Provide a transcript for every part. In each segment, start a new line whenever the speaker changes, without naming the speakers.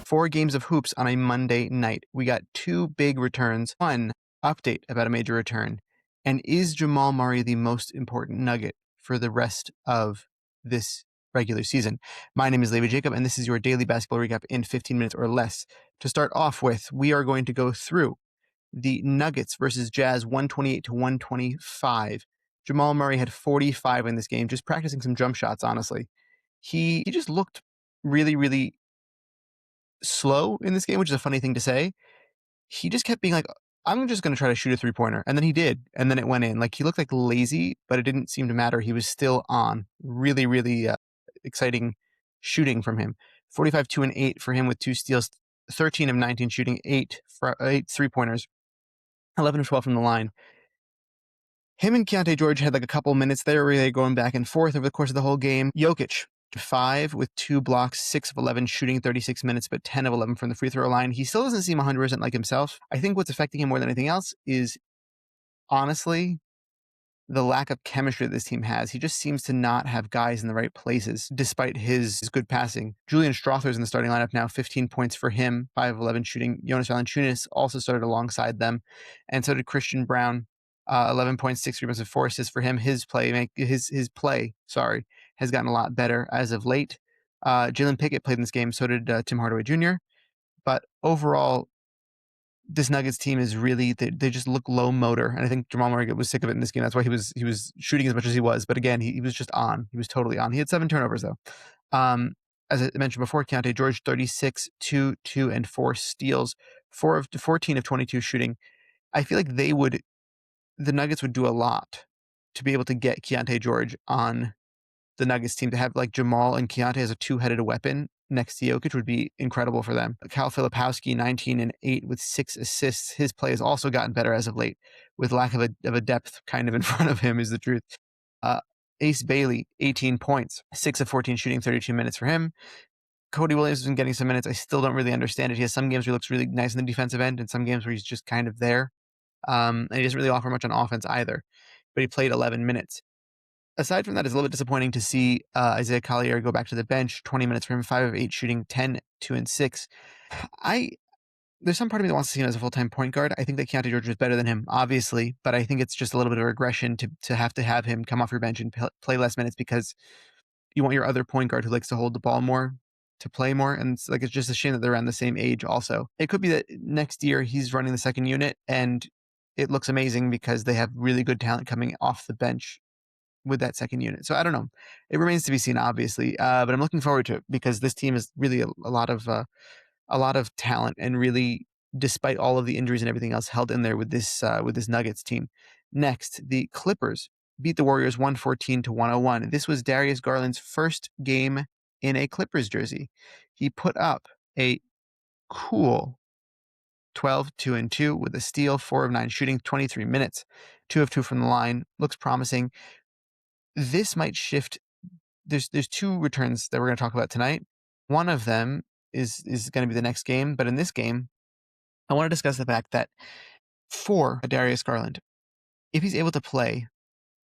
4 games of hoops on a Monday night. We got 2 big returns. One update about a major return. And is Jamal Murray the most important nugget for the rest of this regular season? My name is Levi Jacob, and this is your daily basketball recap in 15 minutes or less. To start off with, we are going to go through the Nuggets versus Jazz 128 to 125. Jamal Murray had 45 in this game, just practicing some jump shots, honestly. He just looked really, really slow in this game, which is a funny thing to say. He just kept being like, I'm just going to try to shoot a three-pointer. And then he did. And then it went in. Like, he looked like lazy, but it didn't seem to matter. He was still on. Really, really exciting shooting from him. 45, 2, and 8 for him with 2 steals. 13 of 19 shooting, 8 three-pointers. 11 of 12 from the line. Him and Keyonte George had like a couple minutes there where they were going back and forth over the course of the whole game. Jokic, 5 with 2 blocks, 6 of 11 shooting, 36 minutes, but 10 of 11 from the free throw line. He still doesn't seem 100% like himself. I think what's affecting him more than anything else is, honestly, the lack of chemistry that this team has. He just seems to not have guys in the right places, despite his good passing. Julian Strother's in the starting lineup now, 15 points for him, 5 of 11 shooting. Jonas Valanciunas also started alongside them, and so did Christian Brown. 11.6 rebounds and 4 assists for him. His play has gotten a lot better as of late. Jalen Pickett played in this game, so did Tim Hardaway Jr. But overall, this Nuggets team is really, they just look low motor, and I think Jamal Murray was sick of it in this game. That's why he was shooting as much as he was. But again, he was just on. He was totally on. He had 7 turnovers though. As I mentioned before, Keyonte George 36, 2, 2, and 4 steals, 14 of 22 shooting. I feel like the Nuggets would do a lot to be able to get Keyonte George on the Nuggets team. To have like Jamal and Keyonte as a two-headed weapon next to Jokic would be incredible for them. Kyle Filipowski, 19 and 8 with 6 assists. His play has also gotten better as of late, with lack of a depth kind of in front of him is the truth. Ace Bailey, 18 points, 6 of 14 shooting, 32 minutes for him. Cody Williams has been getting some minutes. I still don't really understand it. He has some games where he looks really nice in the defensive end and some games where he's just kind of there. And he doesn't really offer much on offense either, but he played 11 minutes. Aside from that, it's a little bit disappointing to see Isaiah Collier go back to the bench. 20 minutes for him, 5 of 8 shooting, 10, 2, and 6. There's some part of me that wants to see him as a full-time point guard. I think that Keyonte George is better than him, obviously, but I think it's just a little bit of regression to have him come off your bench and play less minutes because you want your other point guard who likes to hold the ball more to play more. And it's just a shame that they're around the same age also. It could be that next year he's running the second unit and it looks amazing because they have really good talent coming off the bench with that second unit. So I don't know. It remains to be seen, obviously. But I'm looking forward to it because this team is really a lot of talent and really, despite all of the injuries and everything else, held in there with this Nuggets team. Next, the Clippers beat the Warriors 114 to 101. This was Darius Garland's first game in a Clippers jersey. He put up a cool 12, 2, and 2 with a steal, 4 of 9 shooting, 23 minutes, 2 of 2 from the line. Looks promising. This might shift. There's 2 returns that we're going to talk about tonight. One of them is going to be the next game, but in this game, I want to discuss the fact that for Darius Garland, if he's able to play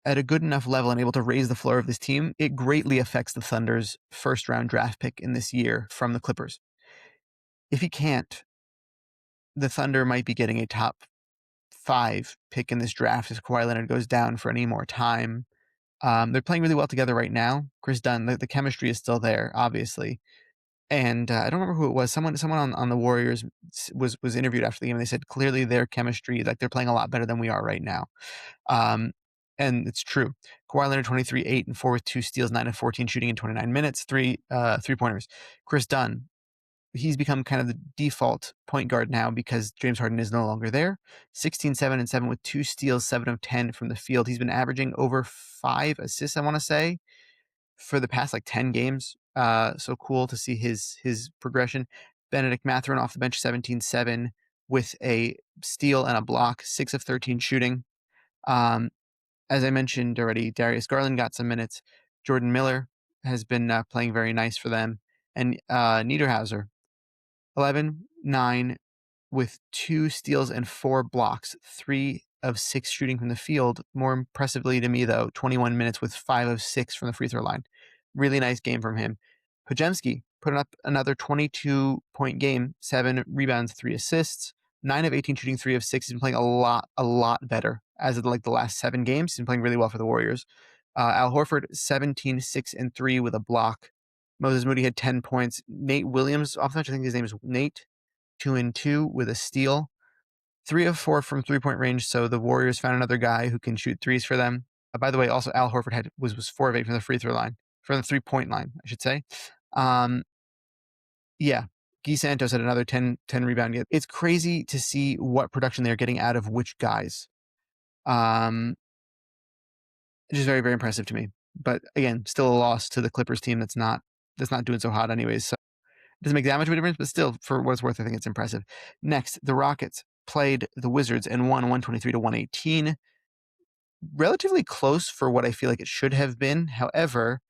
at a good enough level and able to raise the floor of this team, it greatly affects the Thunder's first-round draft pick in this year from the Clippers. If he can't, the Thunder might be getting a top 5 pick in this draft if Kawhi Leonard goes down for any more time. They're playing really well together right now. Chris Dunn, the chemistry is still there, obviously. And I don't remember who it was. Someone on the Warriors was interviewed after the game, and they said clearly their chemistry, like they're playing a lot better than we are right now. And it's true. Kawhi Leonard, 23, 8, and 4 with 2 steals, 9 of 14 shooting in 29 minutes, 3 three-pointers. Chris Dunn, he's become kind of the default point guard now because James Harden is no longer there. 16, 7, and 7 with 2 steals, 7 of 10 from the field. He's been averaging over 5 assists, I want to say, for the past like 10 games. So cool to see his progression. Benedict Mathurin off the bench, 17, 7 with a steal and a block, 6 of 13 shooting. As I mentioned already, Darius Garland got some minutes. Jordan Miller has been playing very nice for them. And Niederhauser, 11, 9 with 2 steals and 4 blocks, 3 of 6 shooting from the field. More impressively to me, though, 21 minutes with 5 of 6 from the free throw line. Really nice game from him. Podziemski, put up another 22-point game, 7 rebounds, 3 assists, 9 of 18 shooting, 3 of 6. He's been playing a lot better as of like the last 7 games. He's been playing really well for the Warriors. Al Horford, 17, 6, and 3 with a block. Moses Moody had 10 points. Nate Williams, I think his name is Nate, 2 and 2 with a steal. 3 of 4 from 3-point range, so the Warriors found another guy who can shoot threes for them. By the way, also Al Horford was 4 of 8 from the free throw line, from the 3-point line, I should say. Yeah, Guy Santos had another 10 rebound. It's crazy to see what production they're getting out of which guys. It's just very, very impressive to me. But again, still a loss to the Clippers team that's not doing so hot anyways. So it doesn't make that much of a difference, but still, for what it's worth, I think it's impressive. Next, the Rockets played the Wizards and won 123-118. Relatively close for what I feel like it should have been. However,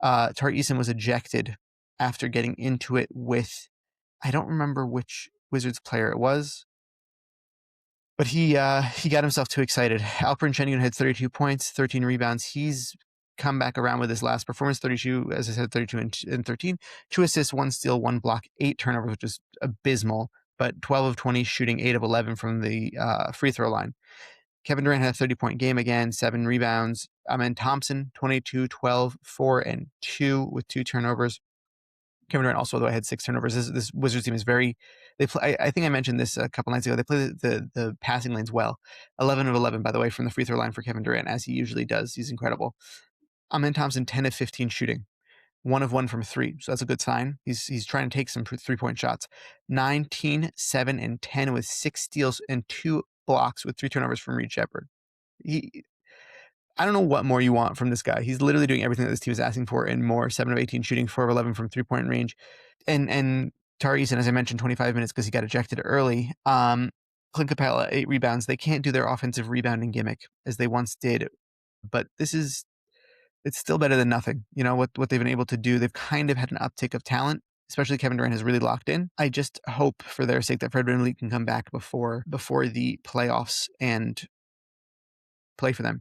Tari Eason was ejected after getting into it with, I don't remember which Wizards player it was, but he got himself too excited. Alperen Sengun had 32 points, 13 rebounds. He's come back around with his last performance, 32, as I said, 32 and 13. 2 assists, 1 steal, 1 block, 8 turnovers, which is abysmal, but 12 of 20 shooting, 8 of 11 from the free throw line. Kevin Durant had a 30-point game again, 7 rebounds. Amen Thompson, 22, 12, 4, and 2 with 2 turnovers. Kevin Durant also, though, had 6 turnovers. This Wizards team is very. They play. I think I mentioned this a couple nights ago. They play the passing lanes well. 11 of 11, by the way, from the free throw line for Kevin Durant, as he usually does. He's incredible. Amen Thompson, 10 of 15 shooting, 1 of 1 from 3. So that's a good sign. He's trying to take some 3-point shots. 19, 7, and 10 with 6 steals and 2 blocks with 3 turnovers from Reed Shepherd. I don't know what more you want from this guy. He's literally doing everything that this team is asking for and more. 7 of 18 shooting, 4 of 11 from 3-point range. And Tari Eason, as I mentioned, 25 minutes because he got ejected early. Clint Capella, 8 rebounds. They can't do their offensive rebounding gimmick as they once did. But it's still better than nothing. You know, what they've been able to do. They've kind of had an uptick of talent, especially Kevin Durant has really locked in. I just hope for their sake that Fred VanVleet can come back before the playoffs and play for them.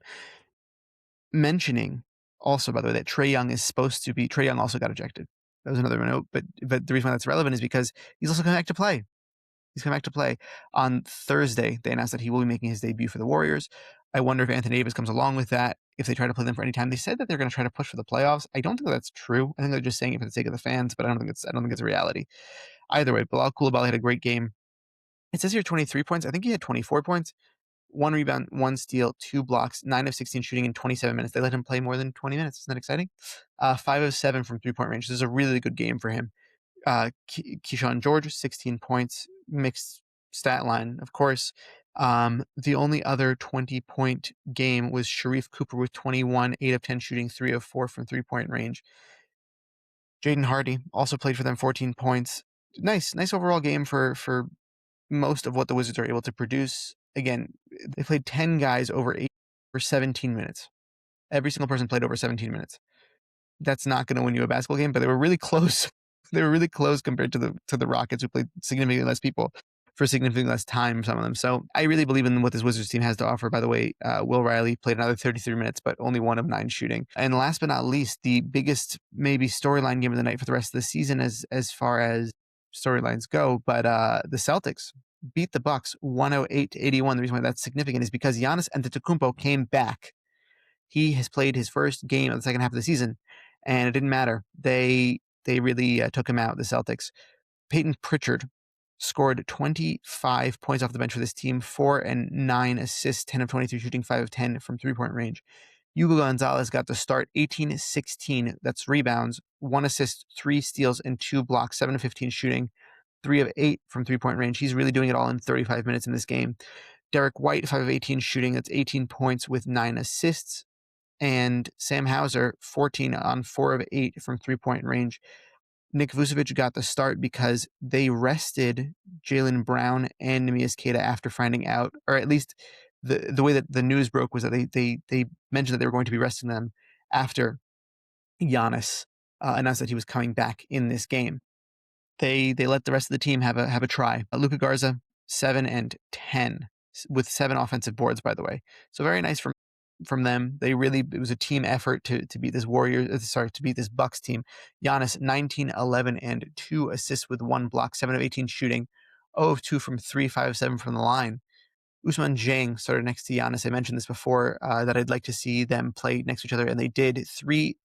Mentioning also, by the way, that Trae Young also got ejected. That was another note, but the reason why that's relevant is because he's also coming back to play. He's coming back to play. On Thursday, they announced that he will be making his debut for the Warriors. I wonder if Anthony Davis comes along with that, if they try to play them for any time. They said that they're going to try to push for the playoffs. I don't think that's true. I think they're just saying it for the sake of the fans, but I don't think it's a reality. Either way, Bilal Coulibaly had a great game. It says here 23 points. I think he had 24 points. 1 rebound, 1 steal, 2 blocks, 9 of 16 shooting in 27 minutes. They let him play more than 20 minutes. Isn't that exciting? 5 of 7 from 3-point range. This is a really good game for him. Keyshawn George, 16 points, mixed stat line, of course. The only other 20-point game was Sharif Cooper with 21, 8 of 10 shooting, 3 of 4 from 3-point range. Jaden Hardy also played for them, 14 points. Nice overall game for most of what the Wizards are able to produce. Again, they played 10 guys over 17 minutes. Every single person played over 17 minutes. That's not going to win you a basketball game, but they were really close. They were really close compared to the Rockets, who played significantly less people for significantly less time, some of them. So I really believe in what this Wizards team has to offer. By the way, Will Riley played another 33 minutes, but only 1 of 9 shooting. And last but not least, the biggest maybe storyline game of the night for the rest of the season as far as storylines go, but the Celtics beat the Bucks 108-81. The reason why that's significant is because Giannis Antetokounmpo came back. He has played his first game of the second half of the season, and it didn't matter. They really took him out, the Celtics. Peyton Pritchard scored 25 points off the bench for this team, 4 and 9 assists, 10 of 23 shooting, 5 of 10 from 3-point range. Hugo Gonzalez got the start, 18-16. That's rebounds, 1 assist, 3 steals, and 2 blocks, 7 of 15 shooting, 3 of 8 from 3-point range. He's really doing it all in 35 minutes in this game. Derek White, 5 of 18 shooting. That's 18 points with 9 assists. And Sam Hauser, 14 on 4 of 8 from 3-point range. Nick Vucevic got the start because they rested Jaylen Brown and Neemias Queta after finding out, or at least the way that the news broke was that they mentioned that they were going to be resting them after Giannis announced that he was coming back in this game. They let the rest of the team have a try. Luka Garza, 7 and 10 with 7 offensive boards, by the way. So very nice from from them. It was a team effort to beat this to beat this Bucks team. Giannis, 19, 11, and 2 assists with 1 block, 7 of 18 shooting, 0 of 2 from 3, 5 of 7 from the line. Ousmane Dieng started next to Giannis. I mentioned this before, that I'd like to see them play next to each other, and they did. 3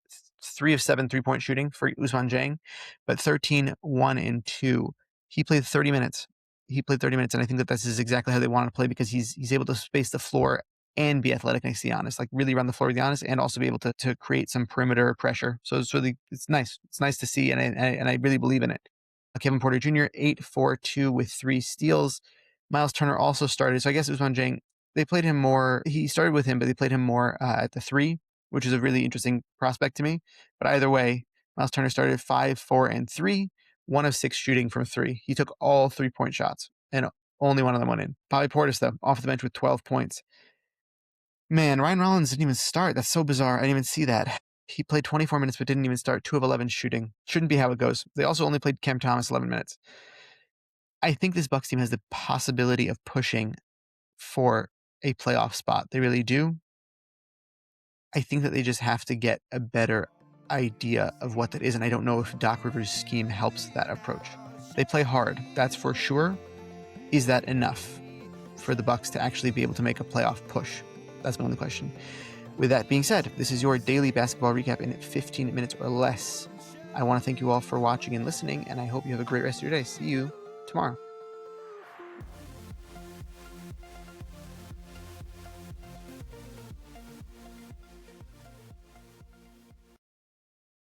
of 7 3-point shooting for Ousmane Dieng, but 13, 1, and 2. He played 30 minutes. And I think that this is exactly how they want to play, because he's able to space the floor and be athletic next to Giannis, like really run the floor with Giannis, and also be able to create some perimeter pressure. So it's nice. It's nice to see, and I really believe in it. Kevin Porter Jr., 8, 4, 2 with 3 steals. Miles Turner also started. So I guess Ousmane Dieng, they played him more. He started with him, but they played him more at the 3, which is a really interesting prospect to me. But either way, Miles Turner started 5, 4, and 3, 1 of 6 shooting from 3. He took all 3-point shots, and only one of them went in. Bobby Portis, though, off the bench with 12 points. Man, Ryan Rollins didn't even start. That's so bizarre. I didn't even see that. He played 24 minutes, but didn't even start. 2 of 11 shooting. Shouldn't be how it goes. They also only played Cam Thomas 11 minutes. I think this Bucks team has the possibility of pushing for a playoff spot. They really do. I think that they just have to get a better idea of what that is, and I don't know if Doc Rivers' scheme helps that approach. They play hard, that's for sure. Is that enough for the Bucks to actually be able to make a playoff push? That's my only question. With that being said, this is your daily basketball recap in 15 minutes or less. I want to thank you all for watching and listening, and I hope you have a great rest of your day. See you tomorrow.